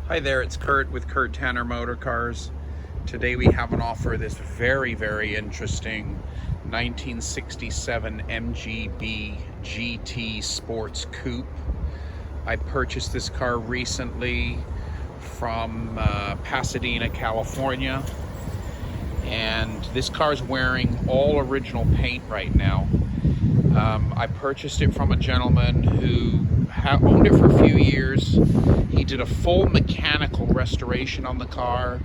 Hi there, it's Kurt with Kurt Tanner Motor Cars. Today we have an offer this very interesting 1967 Mgb Gt Sports Coupe. I purchased this car recently from Pasadena, California, and this car is wearing all original paint right now. I purchased it from a gentleman who owned it for a few years. He did a full mechanical restoration on the car.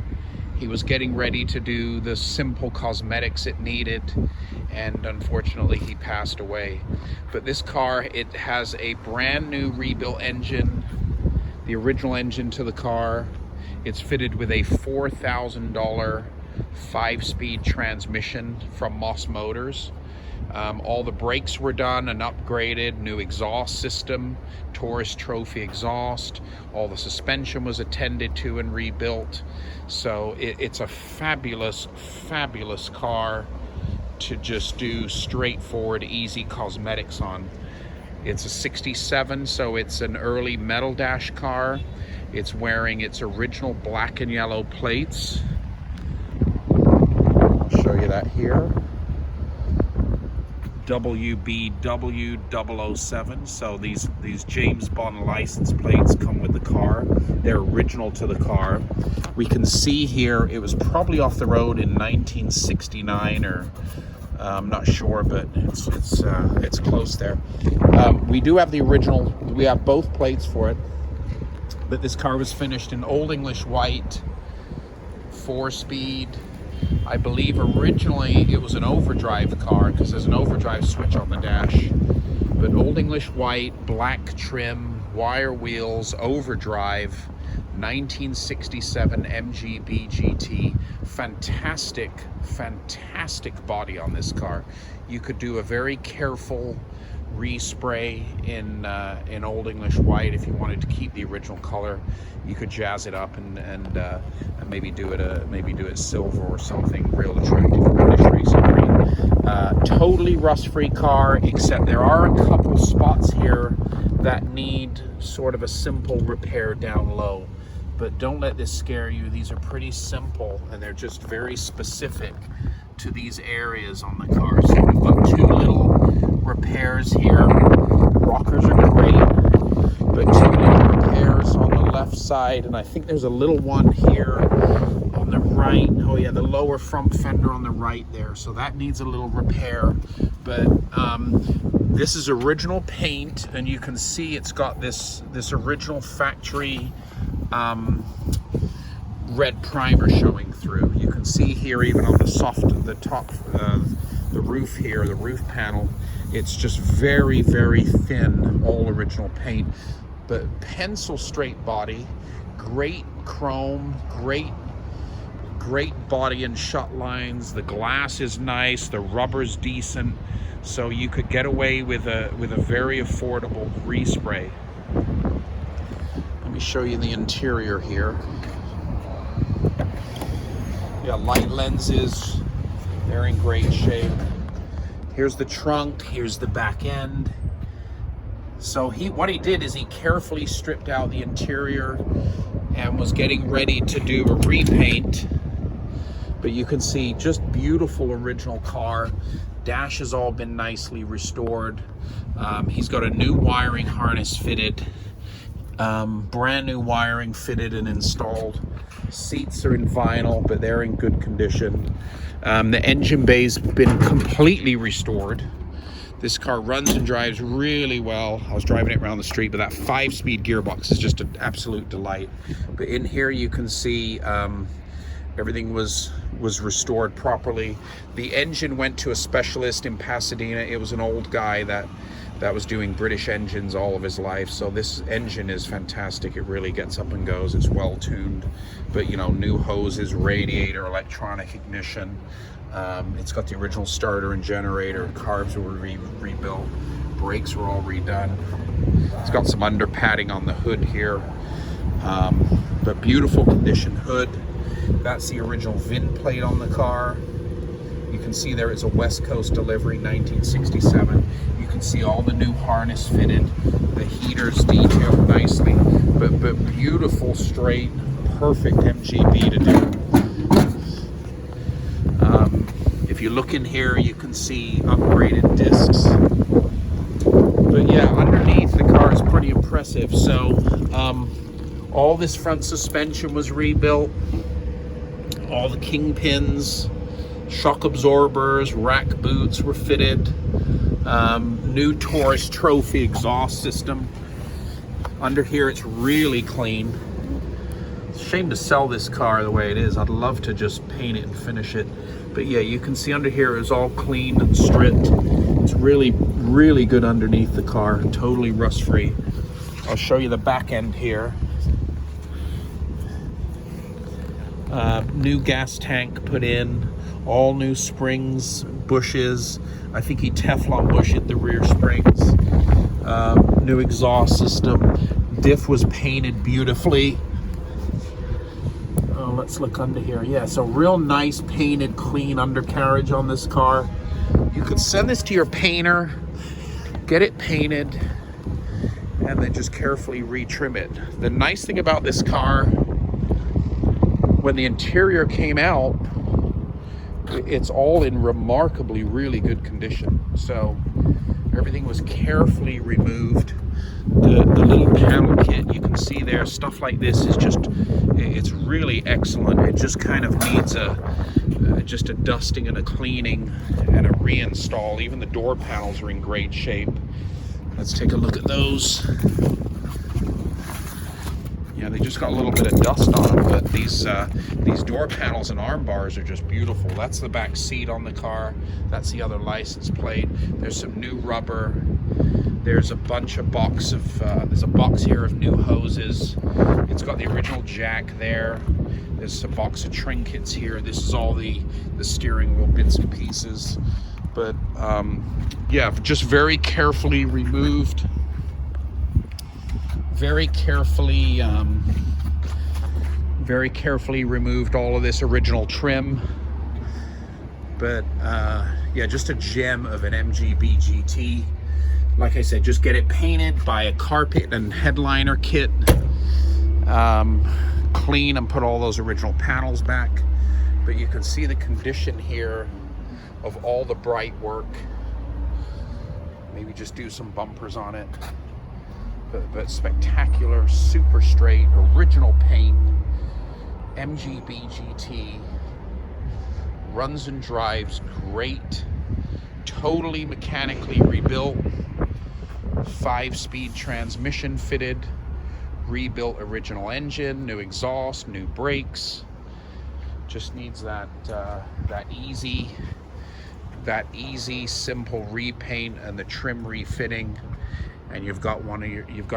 He was getting ready to do the simple cosmetics it needed, and unfortunately he passed away. But this car, it has a brand new rebuilt engine, the original engine to the car. It's fitted with a $4,000 5-speed transmission from Moss Motors. All the brakes were done and upgraded, new exhaust system, Taurus Trophy exhaust. All the suspension was attended to and rebuilt. So it's a fabulous car to just do straightforward, easy cosmetics on. It's a 67, so it's an early metal dash car. It's wearing its original black and yellow plates. I'll show you that here. WBW 007, so these James Bond license plates come with the car. They're original to the car. We can see here it was probably off the road in 1969, or I'm not sure, but it's close there. We do have the original. We have both plates for it, but this car was finished in Old English white, 4-speed. I believe originally it was an overdrive car because there's an overdrive switch on the dash. But Old English white, black trim, wire wheels, overdrive, 1967 Mgb GT. Fantastic body on this car. You could do a very careful respray in Old English white if you wanted to keep the original color. You could jazz it up and maybe do it silver or something real attractive, reddish racing green. Totally rust-free car, except there are a couple spots here that need sort of a simple repair down low. But don't let this scare you. These are pretty simple, and they're just very specific to these areas on the car. So we've got two little repairs here. Rockers are great, but two little repairs on the left side, and I think there's a little one here on the right. Oh yeah, the lower front fender on the right there, so that needs a little repair. But this is original paint, and you can see it's got this original factory red primer showing through. You can see here, even on the top, the roof here, the roof panel, it's just very thin, all original paint. But pencil straight body, great chrome, great body and shut lines. The glass is nice, the rubber's decent, so you could get away with a very affordable respray. Let me show you the interior here. Yeah, light lenses, they're in great shape. Here's the trunk, here's the back end. So what he did is he carefully stripped out the interior and was getting ready to do a repaint. But you can see just beautiful original car. Dash has all been nicely restored. He's got a new wiring harness fitted, brand new wiring fitted and installed. Seats are in vinyl, but they're in good condition. The engine bay's been completely restored. This car runs and drives really well. I was driving it around the street, but that 5-speed gearbox is just an absolute delight. But in here you can see everything was restored properly. The engine went to a specialist in Pasadena. It was an old guy that was doing British engines all of his life. So this engine is fantastic. It really gets up and goes. It's well tuned, but you know, new hoses, radiator, electronic ignition. It's got the original starter and generator. Carbs were rebuilt. Brakes were all redone. It's got some under padding on the hood here, but beautiful condition hood. That's the original VIN plate on the car. You can see there it's a West Coast delivery, 1967. You can see all the new harness fitted, the heaters detailed nicely. But but beautiful straight, perfect MGB to do. If you look in here, you can see upgraded discs. But yeah, underneath the car is pretty impressive. So all this front suspension was rebuilt. All the kingpins, shock absorbers, rack boots were fitted. New Taurus Trophy exhaust system. Under here it's really clean. It's a shame to sell this car the way it is. I'd love to just paint it and finish it. But yeah, you can see under here is all clean and stripped. It's really, really good underneath the car. Totally rust free. I'll show you the back end here. New gas tank put in, all new springs, bushes. I think he Teflon bushed the rear springs. New exhaust system. Diff was painted beautifully. Oh, let's look under here. Yeah, so real nice painted, clean undercarriage on this car. You could send this to your painter, get it painted, and then just carefully retrim it. The nice thing about this car, when the interior came out, it's all in remarkably really good condition. So everything was carefully removed. The little panel kit, you can see there, stuff like this is just, it's really excellent. It just kind of needs just a dusting and a cleaning and a reinstall. Even the door panels are in great shape. Let's take a look at those. Yeah, they just got a little bit of dust on them, but these door panels and arm bars are just beautiful. That's the back seat on the car. That's the other license plate. There's some new rubber. There's a bunch of there's a box here of new hoses. It's got the original jack there. There's a box of trinkets here. This is all the steering wheel bits and pieces. But yeah, just very carefully removed. Very carefully removed all of this original trim. But yeah, just a gem of an Mgb GT. Like I said, just get it painted, buy a carpet and headliner kit, clean and put all those original panels back. But you can see the condition here of all the bright work. Maybe just do some bumpers on it. But spectacular, super straight, original paint, Mgb GT, runs and drives great, totally mechanically rebuilt, 5-speed transmission fitted, rebuilt original engine, new exhaust, new brakes. Just needs that easy, simple repaint and the trim refitting. And you've got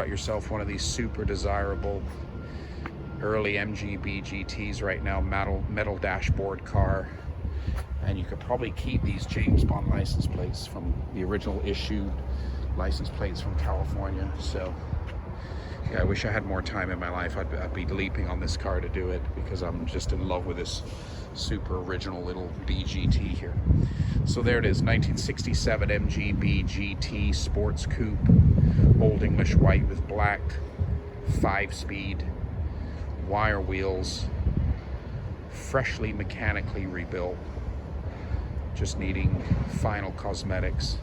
yourself one of these super desirable early Mgb GTs right now, metal dashboard car. And you could probably keep these James Bond license plates from the original issued license plates from California. So yeah, I wish I had more time in my life. I'd be leaping on this car to do it, because I'm just in love with this super original little BGT here. So there it is, 1967 Mgb GT Sports Coupe, Old English white with black, 5-speed, wire wheels, freshly mechanically rebuilt, just needing final cosmetics.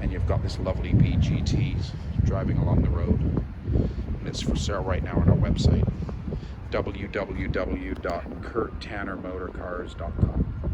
And you've got this lovely BGT driving along the road. And it's for sale right now on our website, www.kurttannermotorcars.com.